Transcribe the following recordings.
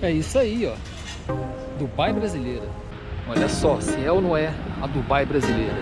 É isso aí, ó. Dubai brasileira. Olha só, se é ou não é a Dubai brasileira.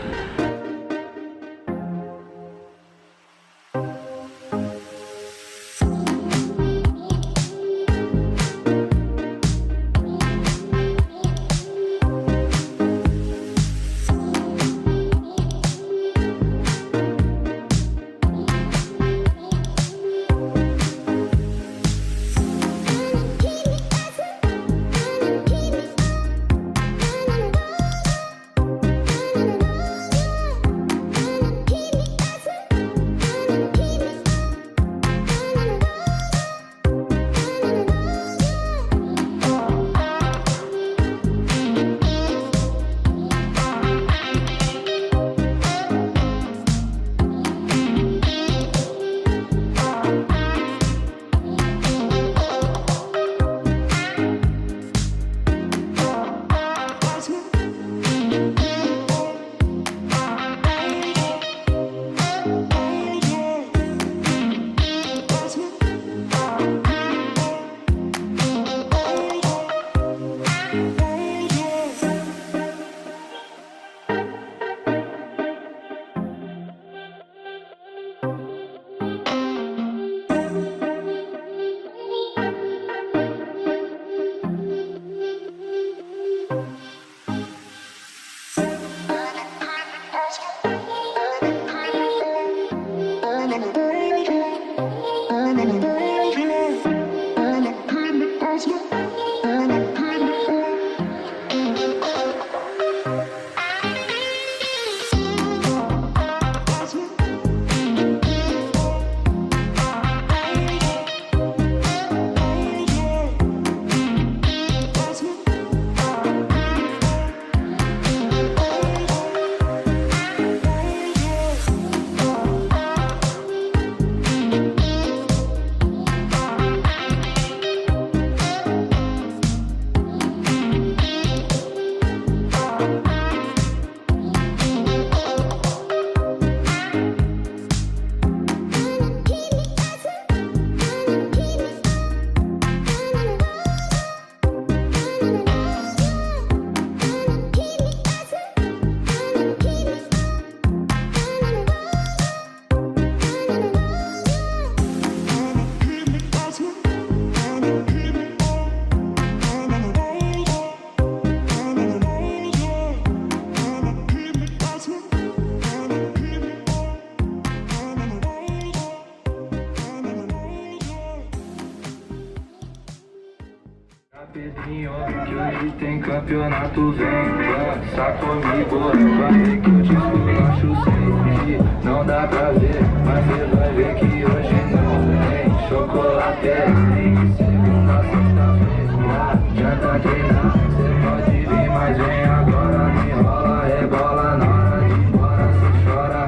Pedrinho, que hoje tem campeonato, vem dançar comigo. Vai ver que eu te esculacho sempre. Não dá pra ver, mas você vai ver que hoje não tem chocolate. Tem segunda, sexta-feira, adianta treinar. Você pode vir, mas vem agora. Me rola, rebola, na hora de ir embora, cê chora.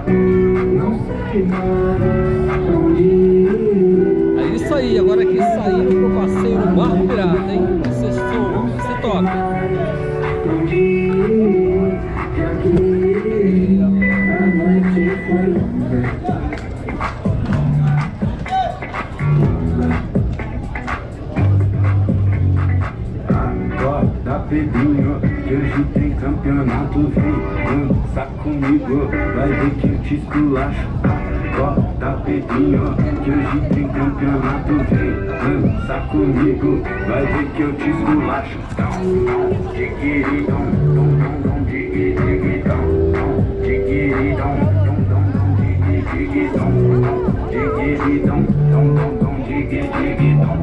Não sei mais onde ir. É isso aí, agora aqui saindo pro passeio no Barco Pirata, hein? Você toca. Acorda, Pedrinho, que hoje tem campeonato, vem dançar comigo, vai ver que eu te esculacho. Acorda, Pedrinho, que hoje tem campeonato, vem dançar comigo, vai ver que eu te esculacho. Digiridão, dom, dom, dom, digiridão, digiridão, dom, dom, dom, digiridão, digiridão, dom, dom, dom, digiridão,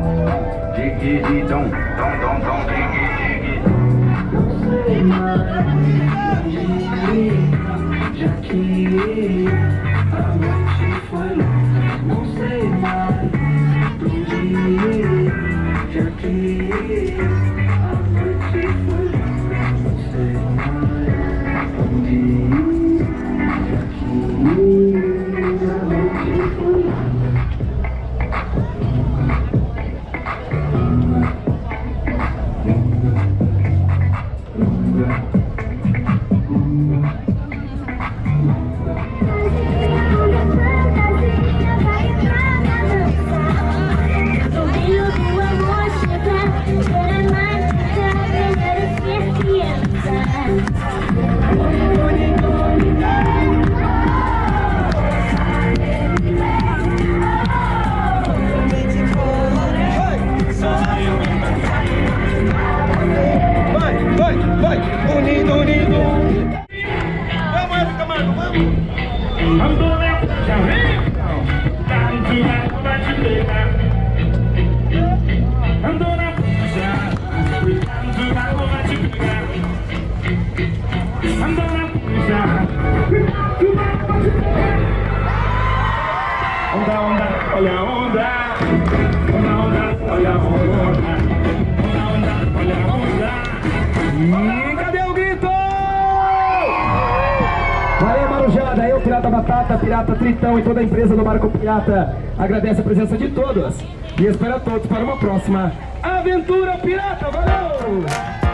digiridão, dom, dom, dom, digiridão. Não sei mais já que a noite foi longa, não sei mais onde ir, já que a noite foi longa, não sei mais onde ir, já que a noite foi longa. O rio do amor chega, Pirata Batata, Pirata Tritão e toda a empresa do Barco Pirata agradece a presença de todos e espera todos para uma próxima Aventura Pirata. Valeu!